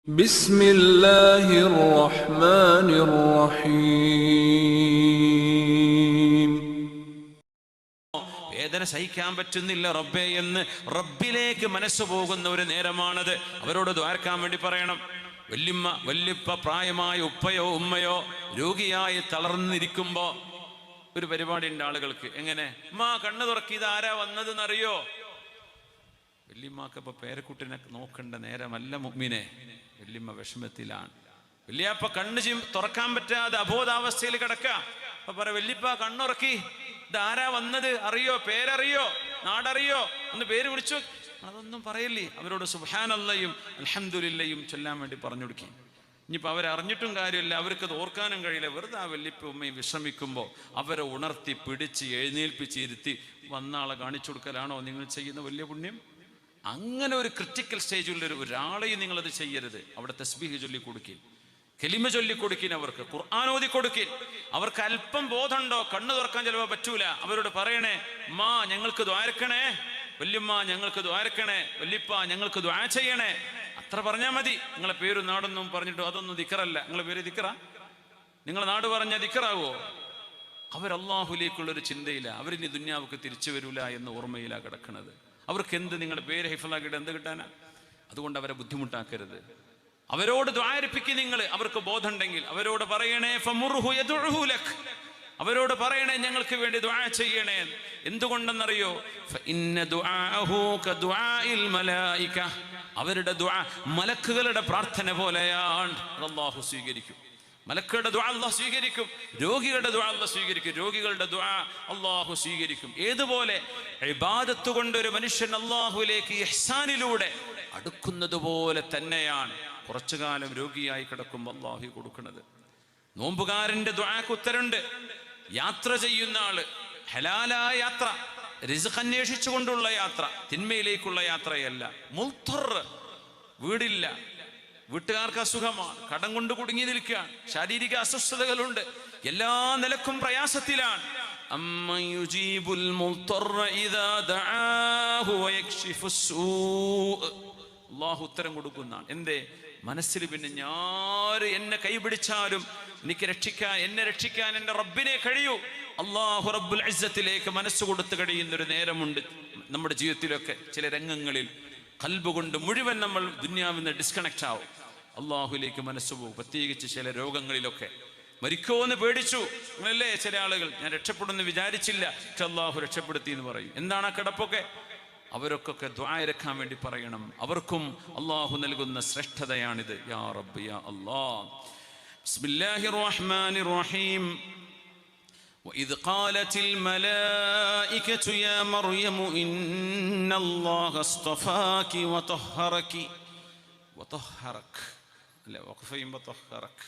بسم الله الرحمن الرحيم. വേദന സഹിക്കാൻ പറ്റുന്നില്ല റബ്ബേ എന്ന് റബ്ബിലേക്ക് മനസ്സ് പോകുന്ന ഒരു നേരമാണത്. അവരോട് ദ്വാരക്കാൻ വേണ്ടി പറയണം. വല്യപ്പ പ്രായമായ ഉപ്പയോ ഉമ്മയോ രോഗിയായി തളർന്നിരിക്കുമ്പോ ഒരു പരിപാടി ഉണ്ട് ആളുകൾക്ക്. എങ്ങനെ മാ കണ്ണു തുറക്കി, ഇത് ആരാ വന്നതെന്നറിയോ? വല്യമ്മക്ക് ഇപ്പൊ പേരക്കുട്ടിനെ നോക്കേണ്ട നേരമല്ല മുഅ്മിനെ. വല്യമ്മ വിഷമത്തിലാണ്. വല്യപ്പ കണ്ണ് തുറക്കാൻ പറ്റാതെ അബോധാവസ്ഥയിൽ കിടക്കാം. അപ്പൊ പറ, വല്യപ്പ കണ്ണുറക്കി, ഇത് ആരാ വന്നത് അറിയോ? പേരറിയോ? നാടറിയോ? ഒന്ന് പേര് വിളിച്ചു. അതൊന്നും പറയില്ലേ. അവരോട് സുബ്ഹാനല്ലാഹും അൽഹംദുലില്ലാഹും ചൊല്ലാൻ വേണ്ടി പറഞ്ഞു കൊടുക്കി. ഇനിയിപ്പോൾ അവരറിഞ്ഞിട്ടും കാര്യമില്ല, അവർക്കത് ഓർക്കാനും കഴിയില്ല. വെറുതെ ആ വല്യപ്പ ഉമ്മയും വിശ്രമിക്കുമ്പോൾ അവരെ ഉണർത്തി പിടിച്ച് എഴുന്നേൽപ്പിച്ചിരുത്തി വന്നാളെ കാണിച്ചു കൊടുക്കലാണോ നിങ്ങൾ ചെയ്യുന്ന വലിയ പുണ്യം? അങ്ങനെ ഒരു ക്രിട്ടിക്കൽ സ്റ്റേജിലുള്ള ഒരാളെയും നിങ്ങളത് ചെയ്യരുത്. അവിടെ തസ്ബീഹ് ചൊല്ലി കൊടുക്കി, കലിമ ചൊല്ലി കൊടുക്കിൻ, അവർക്ക് ഖുർആൻ ഓതി കൊടുക്കിൻ. അവർക്ക് അല്പം ബോധമുണ്ടോ? കണ്ണു തുറക്കാൻ ചിലപ്പോൾ പറ്റൂല. അവരോട് പറയണേ, മാ ഞങ്ങൾക്ക് ദ്വാരക്കണേ, വല്യമ്മ ഞങ്ങൾക്ക് ദ്വാരക്കണേ, വല്യപ്പ ഞങ്ങൾക്ക് ദ്വാ ചെയ്യണേ. അത്ര പറഞ്ഞാൽ മതി. നിങ്ങളെ പേരും നാടൊന്നും പറഞ്ഞിട്ടോ അതൊന്നും ദിക്റല്ല. നിങ്ങളെ പേര് ദിക്റ? നിങ്ങളെ നാട് പറഞ്ഞാൽ ദിക്റാവോ? അവരല്ലാഹുലേക്കുള്ളൊരു ചിന്തയില്ല. അവരിനി ദുന്യാവുക്ക് തിരിച്ചു വരൂല എന്ന ഓർമ്മയിലാണ് കിടക്കുന്നത്. അവർക്ക് എന്ത് നിങ്ങളുടെ പേര് ഹിഫ്ളാക്കിയിട്ട് എന്ത് കിട്ടാനാ? അതുകൊണ്ട് അവരെ ബുദ്ധിമുട്ടാക്കരുത്. അവരോട് ദ്വാരിപ്പിക്കും നിങ്ങൾ. അവർക്ക് ബോധമുണ്ടെങ്കിൽ അവരോട് പറയണേ, ഫമുർഹു യദ്ഉഹു ലക്, അവരോട് പറയണേ ഞങ്ങൾക്ക് വേണ്ടി ദുആ ചെയ്യണേ. എന്തുകൊണ്ടെന്നറിയോ? ഫഇന്ന ദുആഅഹു കദുആഇൽ മലായിക, അവരുടെ ദുആ മലക്കുകളുടെ പ്രാർത്ഥന പോലെയാണ്. അല്ലാഹു സ്വീകരിക്കും. മലക്കുകളുടെ ദുആ അല്ലാഹു സ്വീകരിക്കും. രോഗികളുടെ ദുആ അല്ലാഹു സ്വീകരിക്കും. രോഗികളുടെ ദുആ അല്ലാഹു സ്വീകരിക്കും. ഏതുപോലെ ഇബാദത്ത് കൊണ്ട് ഒരു മനുഷ്യൻ അല്ലാഹുവിലേക്ക് ഇഹ്സാനിലൂടെ അടുക്കുന്നത് പോലെ തന്നെയാണ് കുറച്ചു കാലം രോഗിയായി കിടക്കുമ്പോൾ അല്ലാഹു കൊടുക്കുന്നത്. നോമ്പുകാരന്റെ ദുആക്ക് ഉത്തരമുണ്ട്. യാത്ര ചെയ്യുന്ന ആള്, ഹലാലായ യാത്ര, റിസ്ഖ് അന്വേഷിച്ചുകൊണ്ടുള്ള യാത്ര, തിന്മയിലേക്കുള്ള യാത്രയല്ല. മുൽത്തർ, വീടില്ല, വീട്ടുകാർക്ക് അസുഖമാണ്, കടം കൊണ്ട് കുടുങ്ങി നിൽക്കുകയാണ്, ശാരീരിക അസ്വസ്ഥതകളുണ്ട്, എല്ലാ നിലക്കും പ്രയാസത്തിലാണ്. അല്ലാഹു ഉത്തരം കൊടുക്കുന്നതാണ്. എന്തേ? മനസ്സിൽ പിന്നെ എന്നെ കൈപിടിച്ചാലും എന്നെ രക്ഷിക്കാൻ എൻ്റെ റബ്ബിനെ കഴിയൂ. അല്ലാഹു റബ്ബുൽ ഇസ്സത്തിലേക്ക് മനസ്സ് കൊടുത്ത് കഴിയുന്നൊരു നേരമുണ്ട് നമ്മുടെ ജീവിതത്തിലൊക്കെ. ചില രംഗങ്ങളിൽ ഖൽബ് കൊണ്ട് മുഴുവൻ നമ്മൾ ദുന്യാവിൽ നിന്ന് ഡിസ്കണക്ട് ആവും, അള്ളാഹുലേക്ക് മനസ്സ് പോകും. പ്രത്യേകിച്ച് ചില രോഗങ്ങളിലൊക്കെ മരിക്കോ എന്ന് പേടിച്ചു അങ്ങനല്ലേ ചില ആളുകൾ. ഞാൻ രക്ഷപ്പെടുമെന്ന് വിചാരിച്ചില്ല, പക്ഷെ അള്ളാഹു രക്ഷപ്പെടുത്തി എന്ന് പറയും. എന്താണ് ആ കിടപ്പൊക്കെ? അവരൊക്കെ ദുആ ഇറക്കാൻ വേണ്ടി പറയണം. അവർക്കും അള്ളാഹു നൽകുന്ന ശ്രേഷ്ഠതയാണിത്. യാ റബ്ബ് യാ അല്ലാഹ്. ബിസ്മില്ലാഹിർ റഹ്മാനിർ റഹീം. وإذ قالت الملائكة يا مريم إن الله اصطفاك وطهرك لا وقفين بطهرك.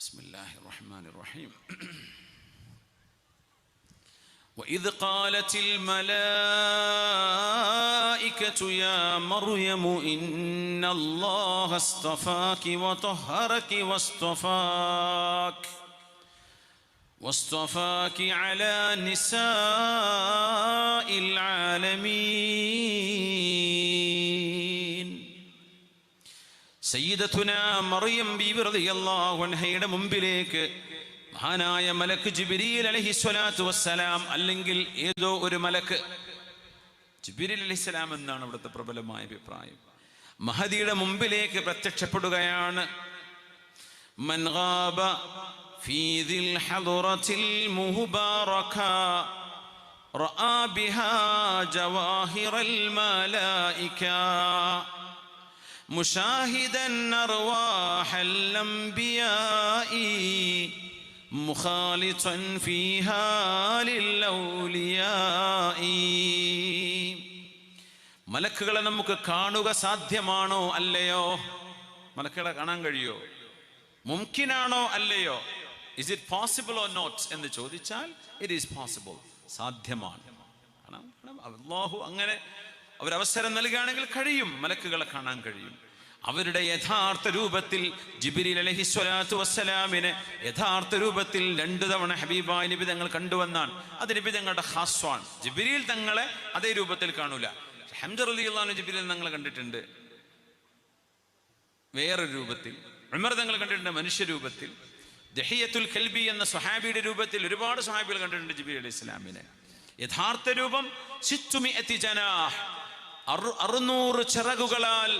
بسم الله الرحمن الرحيم. وإذ قالت الملائكة يا مريم إن الله اصطفاك وطهرك واصطفاك على نساء العالمين. സയ്യിദത്തുനാ മറിയം ബീവി റളിയല്ലാഹു അൻഹയുടെ മുമ്പിലേക്ക് മഹാനായ മലക്ക് ജിബ്രീൽ അലൈഹിസ്സലാത്തു വസ്സലാം, അല്ലെങ്കിൽ ഏതോ ഒരു മലക്ക്, ജിബ്രീൽ അലൈഹിസ്സലാം എന്നാണ് ഇവിടുത്തെ പ്രബലമായ അഭിപ്രായം, മഹദിയുടെ മുമ്പിലേക്ക് പ്രത്യക്ഷപ്പെടുകയാണ്. മൻ ഗാബ ഫീ ദിൽ ഹദറത്തിൽ മുബാറക റആ ബിഹാ ജവാഹിറൽ മലായിക മുശാഹിദൻ അർവാഹൽ അംബിയാഇ മുഖാലിതൻ ഫീഹാ ലിൽഔലിയാഇ. മലക്കുകളെ നമുക്ക് കാണുക സാധ്യമാണോ അല്ലയോ? മലക്കുകളെ കാണാൻ കഴിയോ? മുംകിനാണോ അല്ലയോ? Is it possible or not എന്ന് ചോദിച്ചാൽ ഇറ്റ് ഈസ് പോസിബിൾ, സാധ്യമാണ്. അല്ലാഹു അങ്ങനെ അവരവസരം നൽകുകയാണെങ്കിൽ കഴിയും, മലക്കുകളെ കാണാൻ കഴിയും. അവരുടെ യഥാർത്ഥ രൂപത്തിൽ ജിബ്രീൽ അലൈഹിസ്സലാത്തു വസ്സലാമിനെ യഥാർത്ഥ രൂപത്തിൽ 2 തവണ ഹബീബായ നബി തങ്ങൾ കണ്ടുവന്നാണ്. അത് നബി തങ്ങളുടെ ഖാസ്വാണ്. ജിബ്രീൽ തങ്ങളെ അതേ രൂപത്തിൽ കാണൂല. ഹംസ റളിയല്ലാഹു അൻഹു ജിബ്രീൽ തങ്ങളെ കണ്ടിട്ടുണ്ട്. വേറൊരു രൂപത്തിൽ. ഉമർ തങ്ങൾ കണ്ടിട്ടുണ്ട് മനുഷ്യരൂപത്തിൽ. ദഹിയത്തുൽ കൽബി എന്ന സ്വഹാബിയുടെ രൂപത്തിൽ ഒരുപാട് സ്വഹാബികൾ കണ്ടിട്ടുണ്ട് ജിബ്രീൽ അലൈഹി ഇസ്ലാമിനെ. യഥാർത്ഥ രൂപം 600 ജനാഹ്, 600 ചിറകുകളാൽ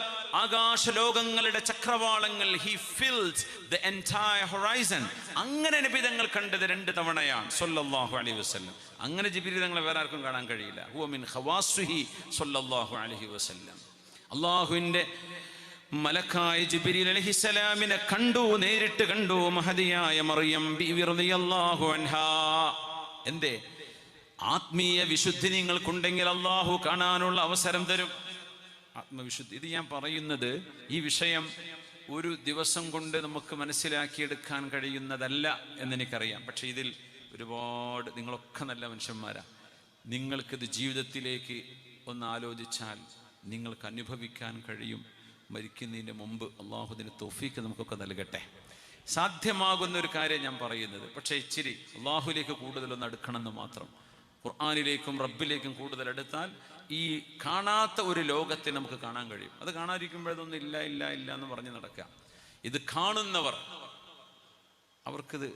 ആകാശലോകങ്ങളുടെ ചക്രവാളങ്ങൾ. He fills the entire horizon. അങ്ങനെ നബി തങ്ങൾ കണ്ടത് 2 തവണയാണ് സ്വല്ലല്ലാഹു അലൈഹി വസല്ലം. അങ്ങനെ ജിബ്രീൽ തങ്ങളെ വേറെ ആർക്കും കാണാൻ കഴിയില്ല. ഹുവ മിൻ ഖവാസിഹി സ്വല്ലല്ലാഹു അലൈഹി വസല്ലം. അല്ലാഹുവിൻ്റെ മലക്കായ ജിബ്രീൽ അലൈഹിസ്സലാമിനെ കണ്ടു, നേരിട്ട് കണ്ടു മഹദിയായ മറിയം ബീവി റളിയല്ലാഹു അൻഹാ. എന്തേ? ആത്മീയ വിശുദ്ധി നിങ്ങൾക്കുണ്ടെങ്കിൽ അള്ളാഹു കാണാനുള്ള അവസരം തരും. ആത്മവിശുദ്ധി. ഇത് ഞാൻ പറയുന്നത്, ഈ വിഷയം ഒരു ദിവസം കൊണ്ട് നമുക്ക് മനസ്സിലാക്കിയെടുക്കാൻ കഴിയുന്നതല്ല എന്നെനിക്കറിയാം. പക്ഷെ ഇതിൽ ഒരുപാട്, നിങ്ങളൊക്കെ നല്ല മനുഷ്യന്മാരാണ്. നിങ്ങൾക്കിത് ജീവിതത്തിലേക്ക് ഒന്ന് ആലോചിച്ചാൽ നിങ്ങൾക്ക് അനുഭവിക്കാൻ കഴിയും. മരിക്കുന്നതിന് മുമ്പ് അള്ളാഹു ഇതിന് തൗഫീക്ക് നമുക്കൊക്കെ നൽകട്ടെ. സാധ്യമാകുന്ന ഒരു കാര്യം ഞാൻ പറയുന്നത്. പക്ഷേ ഇച്ചിരി അള്ളാഹുലേക്ക് കൂടുതലൊന്ന് അടുക്കണമെന്ന് മാത്രം. ഖുർആനിലേക്കും റബ്ബിലേക്കും കൂടുതൽ അടുത്താൽ ഈ കാണാത്ത ഒരു ലോകത്തെ നമുക്ക് കാണാൻ കഴിയും. അത് കാണാതിരിക്കുമ്പോഴതൊന്നും ഇല്ല ഇല്ല ഇല്ല എന്ന് പറഞ്ഞ് നടക്കാം. ഇത് കാണുന്നവർ, അവർക്കിത്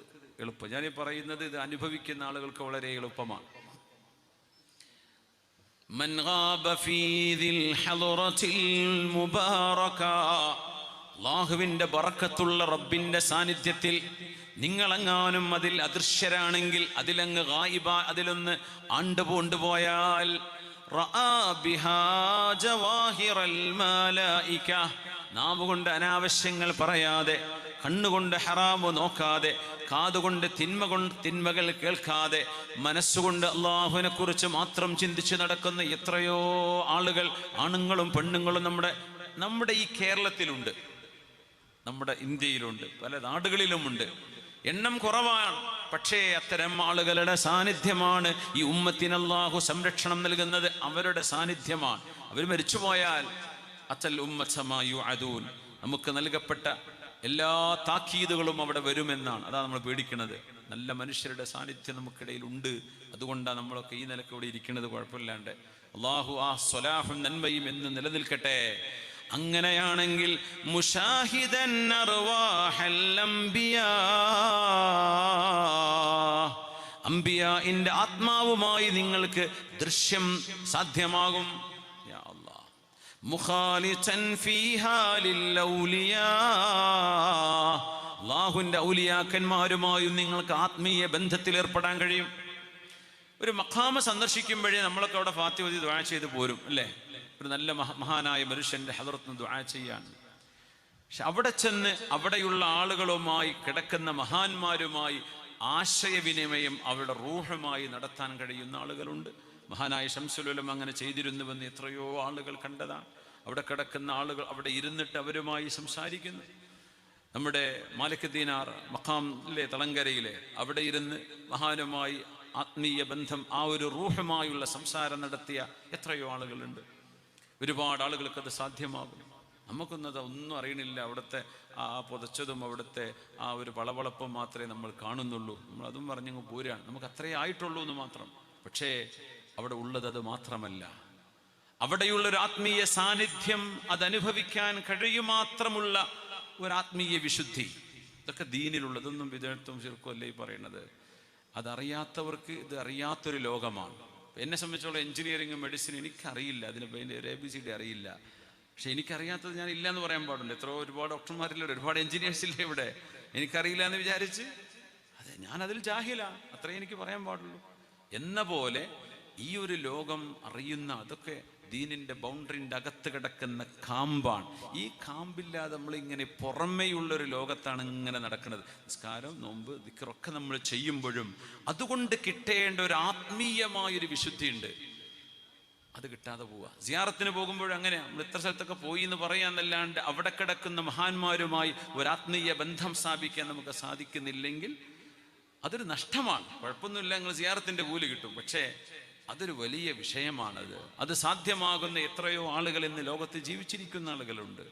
എളുപ്പം. ഞാനീ പറയുന്നത് ഇത് അനുഭവിക്കുന്ന ആളുകൾക്ക് വളരെ എളുപ്പമാണ്. മൻ ഗാബ ഫീ ദിൽ ഹളറത്തിൽ മുബാറക. അല്ലാഹുവിൻ്റെ ബറക്കത്തുള്ള റബ്ബിൻ്റെ സാന്നിധ്യത്തിൽ നിങ്ങളെങ്ങാനും അതിൽ അദൃശ്യരാണെങ്കിൽ, അതിലങ്ങ് ഗായിബ, അതിലൊന്ന് ആണ്ടുപോണ്ടുപോയാൽ, റആ ബിഹാ ജവാഹിറൽ മലായിക. നാവ് കൊണ്ട് അനാവശ്യങ്ങൾ പറയാതെ, കണ്ണുകൊണ്ട് ഹറാമ് നോക്കാതെ, കാതുകൊണ്ട് തിന്മകൾ കേൾക്കാതെ, മനസ്സുകൊണ്ട് അള്ളാഹുവിനെ കുറിച്ച് മാത്രം ചിന്തിച്ച് നടക്കുന്ന എത്രയോ ആളുകൾ, ആണുങ്ങളും പെണ്ണുങ്ങളും നമ്മുടെ ഈ കേരളത്തിലുണ്ട്, നമ്മുടെ ഇന്ത്യയിലുണ്ട്, പല നാടുകളിലുമുണ്ട്. എണ്ണം കുറവാണ്. പക്ഷേ അത്തരം ആളുകളുടെ സാന്നിധ്യമാണ് ഈ ഉമ്മത്തിന് അല്ലാഹു സംരക്ഷണം നൽകുന്നത്. അവരുടെ സാന്നിധ്യമാണ്. അവർ മരിച്ചുപോയാൽ അത്തൽ ഉമ്മത്തമാ യുഅദൂൻ, നമുക്ക് നൽകപ്പെട്ട എല്ലാ താക്കീതുകളും അവിടെ വരുമെന്നാണ്. അതാണ് നമ്മൾ പേടിക്കുന്നത്. നല്ല മനുഷ്യരുടെ സാന്നിധ്യം നമുക്കിടയിൽ ഉണ്ട്. അതുകൊണ്ടാണ് നമ്മളൊക്കെ ഈ നിലക്ക് ഇവിടെ ഇരിക്കുന്നത്. കുഴപ്പമില്ലാണ്ട് അല്ലാഹു ആ സ്വലാഹും നന്മയും എന്ന് നിലനിൽക്കട്ടെ. അങ്ങനെയാണെങ്കിൽ മുശാഹിദൻ അർവാഹൽ അംബിയാ, അംബിയാഇന്റെ ആത്മാവുമായി നിങ്ങൾക്ക് ദൃശ്യം സാധ്യമാകും. യാ അല്ലാഹ്. മുഖാലിസൻ ഫീഹാ ലിൽ ഔലിയാ, അല്ലാഹുവിന്റെ ഔലിയാക്കന്മാരുമായും നിങ്ങൾക്ക് ആത്മീയ ബന്ധത്തിൽ ഏർപ്പെടാൻ കഴിയും. ഒരു മഖാമ സന്ദർശിക്കുമ്പോഴേ നമ്മളൊക്കെ അവിടെ ഫാത്തിഹ ഓതി ദുആ ചെയ്ത് പോരും, അല്ലേ? ഒരു നല്ല മഹാനായ മനുഷ്യന്റെ ഹദറത്തിന് ദുആ ചെയ്യാൻ. പക്ഷെ അവിടെ ചെന്ന് അവിടെയുള്ള ആളുകളുമായി, കിടക്കുന്ന മഹാന്മാരുമായി ആശയവിനിമയം അവരുടെ റൂഹുമായി നടത്താൻ കഴിയുന്ന ആളുകളുണ്ട്. മഹാനായ ശംസുൽ ഉലമ അങ്ങനെ ചെയ്തിരുന്നുവെന്ന് എത്രയോ ആളുകൾ കണ്ടതാണ്. അവിടെ കിടക്കുന്ന ആളുകൾ അവിടെ ഇരുന്നിട്ട് അവരുമായി സംസാരിക്കുന്നു. നമ്മുടെ മാലിക് ദീനാർ മഖാമിലെ തളങ്കരയിലെ അവിടെ ഇരുന്ന് മഹാനുമായി ആത്മീയ ബന്ധം, ആ ഒരു റൂഹുമായുള്ള സംസാരം നടത്തിയ എത്രയോ ആളുകളുണ്ട്. ഒരുപാട് ആളുകൾക്കത് സാധ്യമാകും. നമുക്കൊന്നത് ഒന്നും അറിയണില്ല. അവിടുത്തെ ആ പുതച്ചതും അവിടുത്തെ ആ ഒരു വളവളപ്പും മാത്രമേ നമ്മൾ കാണുന്നുള്ളൂ. നമ്മൾ അതും പറഞ്ഞങ്ങ് പോരാണ്. നമുക്ക് അത്രയേ ആയിട്ടുള്ളൂ എന്ന് മാത്രം. പക്ഷേ അവിടെ ഉള്ളത് അത് മാത്രമല്ല. അവിടെയുള്ളൊരു ആത്മീയ സാന്നിധ്യം, അതനുഭവിക്കാൻ കഴിയുമാത്രമുള്ള ഒരു ആത്മീയ വിശുദ്ധി. ഇതൊക്കെ ദീനിലുള്ളതൊന്നും വിദഗ്ധത്വം ശിർക്കും അല്ലേ ഈ പറയുന്നത്. അതറിയാത്തവർക്ക് ഇത് അറിയാത്തൊരു ലോകമാണ്. എന്നെ സംബന്ധിച്ചുള്ള എഞ്ചിനീയറിംഗ് മെഡിസിൻ എനിക്കറിയില്ല, അതിന് ഒരു ABCD അറിയില്ല. പക്ഷെ എനിക്കറിയാത്തത് ഞാൻ ഇല്ല എന്ന് പറയാൻ പാടില്ല. ഒരുപാട് ഡോക്ടർമാരില്ല, ഒരുപാട് എഞ്ചിനീയേഴ്സ് ഇല്ല ഇവിടെ. എനിക്കറിയില്ല എന്ന് വിചാരിച്ച് അതെ ഞാനതിൽ ജാഹിലാണ്, അത്രേ എനിക്ക് പറയാൻ പാടുള്ളൂ. എന്ന പോലെ ഈ ഒരു ലോകം അറിയുന്ന, അതൊക്കെ ദീനിന്റെ ബൗണ്ടറിൻ്റെ അകത്ത് കിടക്കുന്ന കാമ്പാണ്. ഈ കാമ്പില്ലാതെ നമ്മളിങ്ങനെ പുറമേയുള്ളൊരു ലോകത്താണ് ഇങ്ങനെ നടക്കുന്നത്. നിസ്കാരം, നോമ്പ്, ദിക്റൊക്കെ നമ്മൾ ചെയ്യുമ്പോഴും അതുകൊണ്ട് കിട്ടേണ്ട ഒരു ആത്മീയമായൊരു വിശുദ്ധിയുണ്ട്. അത് കിട്ടാതെ പോവുക. സിയാറത്തിന് പോകുമ്പോഴും അങ്ങനെ നമ്മൾ ഇത്ര സ്ഥലത്തൊക്കെ പോയി എന്ന് പറയാന്നല്ലാണ്ട് അവിടെ കിടക്കുന്ന മഹാന്മാരുമായി ഒരു ആത്മീയ ബന്ധം സ്ഥാപിക്കാൻ നമുക്ക് സാധിക്കുന്നില്ലെങ്കിൽ അതൊരു നഷ്ടമാണ്. കുഴപ്പമൊന്നുമില്ല, നിങ്ങൾ സിയാറത്തിന്റെ കൂലി കിട്ടും. പക്ഷേ അതൊരു വലിയ വിഷയമാണത്. അത് സാധ്യമാകുന്ന എത്രയോ ആളുകൾ ഇന്ന് ലോകത്ത് ജീവിച്ചിരിക്കുന്ന ആളുകളുണ്ട്.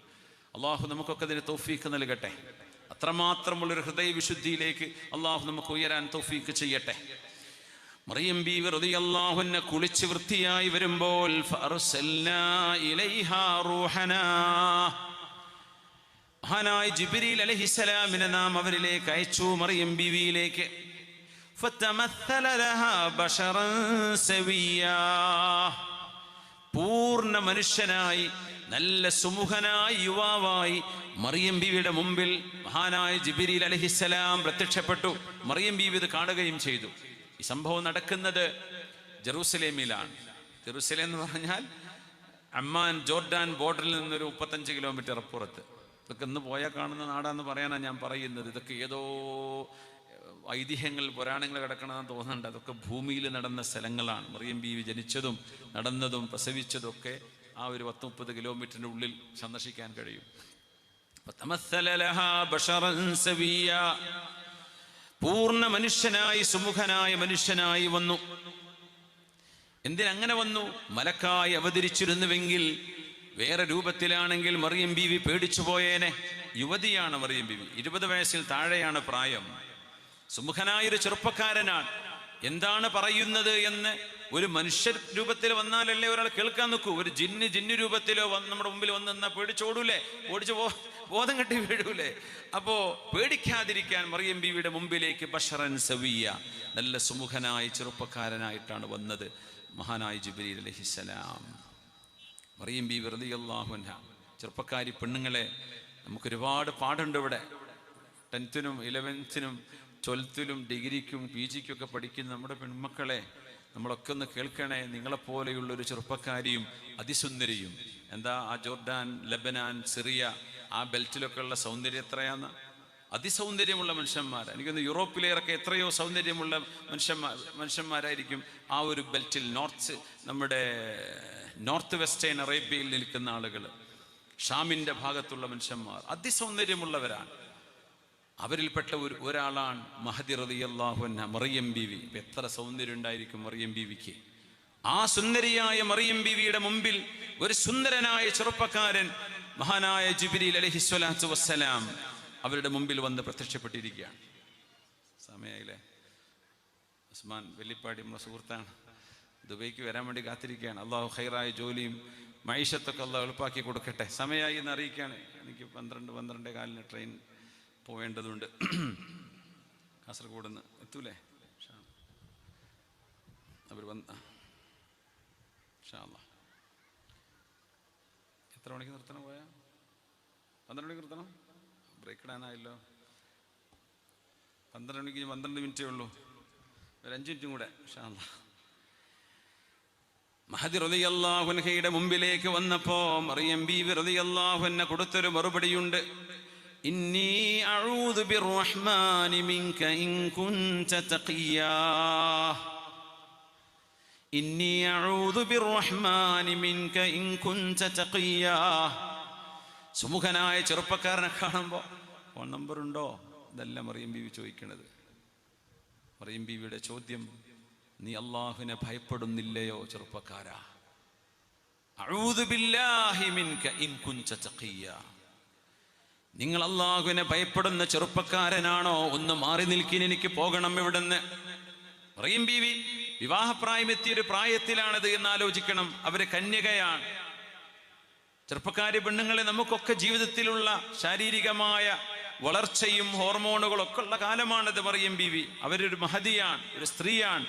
അള്ളാഹു നമുക്കൊക്കെ അതിന് തൗഫീഖ് നൽകട്ടെ. അത്രമാത്രമുള്ളൊരു ഹൃദയവിശുദ്ധിയിലേക്ക് അള്ളാഹു നമുക്ക് ഉയരാൻ തൗഫീഖ് ചെയ്യട്ടെ. മറിയം ബീവി റളിയല്ലാഹു അൻഹ കുളിച്ച് വൃത്തിയായി വരുമ്പോൾ ഫഅർസൽനാ ഇലൈഹാ റൂഹനാ, മഹാനായ ജിബ്രീൽ അലൈഹിസ്സലാമിനെ നാം അവരിലേക്ക് അയച്ചു, മറിയം ബീവിയിലേക്ക്. ഫതമസ്സല ലഹാ ബശറൻ സവിയ്യാ, പൂർണ്ണ മനുഷ്യനായി നല്ല സുമുഖനായി യുവാവായി മറിയം ബീവിയുടെ മുമ്പിൽ മഹാനായ ജിബ്രീൽ അലൈഹിസ്സലാം പ്രത്യക്ഷപ്പെട്ടു. മറിയം ബീവി ഇത് കാണുകയും ചെയ്തു. ഈ സംഭവം നടക്കുന്നത് ജെറൂസലേമിലാണ്. ജെറൂസലേം എന്ന് പറഞ്ഞാൽ അമ്മാൻ ജോർഡാൻ ബോർഡറിൽ നിന്നൊരു 35 കിലോമീറ്റർ അപ്പുറത്ത്. ഇതൊക്കെ ഇന്ന് പോയാൽ കാണുന്ന നാടാന്ന് പറയാനാണ് ഞാൻ പറയുന്നത്. ഇതൊക്കെ ഏതോ ഐതിഹ്യങ്ങൾ പുരാണങ്ങൾ കിടക്കണമെന്ന് തോന്നുന്നുണ്ട്. അതൊക്കെ ഭൂമിയിൽ നടന്ന സ്ഥലങ്ങളാണ്. മറിയം ബീവി ജനിച്ചതും നടന്നതും പ്രസവിച്ചതും ഒക്കെ ആ ഒരു 10-30 കിലോമീറ്ററിൻ്റെ ഉള്ളിൽ സന്ദർശിക്കാൻ കഴിയും. പൂർണ്ണ മനുഷ്യനായി സുമുഖനായ മനുഷ്യനായി വന്നു. എന്തിനങ്ങനെ വന്നു? മലക്കായി അവതരിച്ചിരുന്നുവെങ്കിൽ, വേറെ രൂപത്തിലാണെങ്കിൽ മറിയം ബീവി പേടിച്ചു പോയേനെ. യുവതിയാണ് മറിയം ബീവി, 20 വയസ്സിൽ താഴെയാണ് പ്രായം. സുമുഖനായൊരു ചെറുപ്പക്കാരനാണ്. എന്താണ് പറയുന്നത് എന്ന് ഒരു മനുഷ്യ രൂപത്തിൽ വന്നാലല്ലേ ഒരാൾ കേൾക്കാൻ നിൽക്കൂ. ഒരു ജിന്നു രൂപത്തിലോ നമ്മുടെ മുമ്പിൽ വന്ന് നിന്നാൽ പേടിച്ചോടൂലേ, ഓടിച്ച് ബോധം കെട്ടി വീഴൂലേ? അപ്പോ പേടിക്കാതിരിക്കാൻ മറിയം ബീവിയുടെ മുമ്പിലേക്ക് ബശറൻ സവിയ്യ, നല്ല സുമുഖനായ ചെറുപ്പക്കാരനായിട്ടാണ് വന്നത് മഹാനായ ജിബ്രീൽ അലൈഹിസ്സലാം. മറിയം ബീവി റളിയല്ലാഹു അൻഹ, ചെറുപ്പക്കാരി പെണ്ണുങ്ങളെ, നമുക്കൊരുപാട് പാടുണ്ട് ഇവിടെ. 10th-നും 11th-നും 12th-ലും ഡിഗ്രിക്കും PG-ക്കും ഒക്കെ പഠിക്കുന്ന നമ്മുടെ പെൺമക്കളെ, നമ്മളൊക്കെ ഒന്ന് കേൾക്കണേ. നിങ്ങളെപ്പോലെയുള്ളൊരു ചെറുപ്പക്കാരിയും അതിസുന്ദരിയും. എന്താ ആ ജോർഡാൻ, ലബനാൻ, സിറിയ ആ ബെൽറ്റിലൊക്കെ ഉള്ള സൗന്ദര്യം എത്രയാന്ന്? അതിസൗന്ദര്യമുള്ള മനുഷ്യന്മാർ. എനിക്കൊന്ന് യൂറോപ്പിലേറൊക്കെ എത്രയോ സൗന്ദര്യമുള്ള മനുഷ്യന്മാരായിരിക്കും ആ ഒരു ബെൽറ്റിൽ. നമ്മുടെ നോർത്ത് വെസ്റ്റേൺ അറേബ്യയിൽ നിൽക്കുന്ന ആളുകൾ, ഷാമിൻ്റെ ഭാഗത്തുള്ള മനുഷ്യന്മാർ അതിസൗന്ദര്യമുള്ളവരാണ്. അവരിൽപ്പെട്ട ഒരാളാണ് മഹദി റളിയല്ലാഹു അൻഹ, മറിയം ബീവി. എത്ര സൗന്ദര്യം ഉണ്ടായിരിക്കും മറിയം ബീവിക്ക്. ആ സുന്ദരിയായ മറിയം ബീവിയുടെ മുമ്പിൽ ഒരു സുന്ദരനായ ചെറുപ്പക്കാരൻ മഹാനായ ജിബ്രീൽ അലൈഹിസ്സലാത്തു വസ്സലാം അവരുടെ മുമ്പിൽ വന്ന് പ്രത്യക്ഷപ്പെട്ടിരിക്കുകയാണ്. സമയായില്ലേ? ഉസ്മാൻ വെള്ളിപ്പാടി നമ്മുടെ സുഹൃത്താണ്, ദുബൈക്ക് വരാൻ വേണ്ടി കാത്തിരിക്കുകയാണ്. അള്ളാഹു ഖൈറായ ജോലിയും മൈഷത്തൊക്കെ അള്ളാഹു എളുപ്പാക്കി കൊടുക്കട്ടെ. സമയമായി എന്ന് അറിയിക്കുകയാണ്. എനിക്ക് 12-12:15 ട്രെയിൻ പോവേണ്ടതുണ്ട്. കാസർഗോഡ് നിന്ന് എത്തൂലേ? അവർ വന്ന് എത്ര മണിക്ക് നിർത്തണം? 12 മണിക്ക് നിർത്തണം. ബ്രേക്ക് ഇടാനായല്ലോ. 12 മണിക്ക് 12 മിനിറ്റേ ഉള്ളൂ. ഒരു 5 മിനിറ്റും കൂടെ. മഹദി റളിയല്ലാഹു അൻഹയുടെ മുമ്പിലേക്ക് വന്നപ്പോ മറിയം ബീവി റളിയല്ലാഹു അൻഹ കൊടുത്തൊരു മറുപടിയുണ്ട്. ഇന്നി അഊദു ബിർറഹ്മാനി മിൻക ഇൻ കുൻത തഖിയാ. ഇന്നി അഊദു ബിർറഹ്മാനി മിൻക ഇൻ കുൻത തഖിയാ. സുമുഖനായ ചെറുപ്പക്കാരനെ കാണുമ്പോൾ ഫോൺ നമ്പർ ഉണ്ടോ? ഇതല്ല മറിയം ബീവി ചോദിക്കണത്. മറിയം ബീവിയുടെ ചോദ്യം, നീ അള്ളാഹുവിനെ ഭയപ്പെടുന്നില്ലയോ ചെറുപ്പക്കാരാ? അഊദു ബില്ലാഹി മിൻക ഇൻ കുൻത തഖിയാ. നിങ്ങൾ അള്ളാഹുവിനെ ഭയപ്പെടുന്ന ചെറുപ്പക്കാരനാണോ? ഒന്ന് മാറി നിൽക്കിന്, എനിക്ക് പോകണം ഇവിടുന്ന്. മറിയം ബീവി വിവാഹപ്രായമെത്തിയൊരു പ്രായത്തിലാണത് എന്ന് ആലോചിക്കണം. അവര് കന്യകയാണ്. ചെറുപ്പക്കാരി പെണ്ണുങ്ങളെ, നമുക്കൊക്കെ ജീവിതത്തിലുള്ള ശാരീരികമായ വളർച്ചയും ഹോർമോണുകളൊക്കെ ഉള്ള കാലമാണത്. മറിയം ബീവി അവരൊരു മഹദിയാണ്, ഒരു സ്ത്രീയാണ്.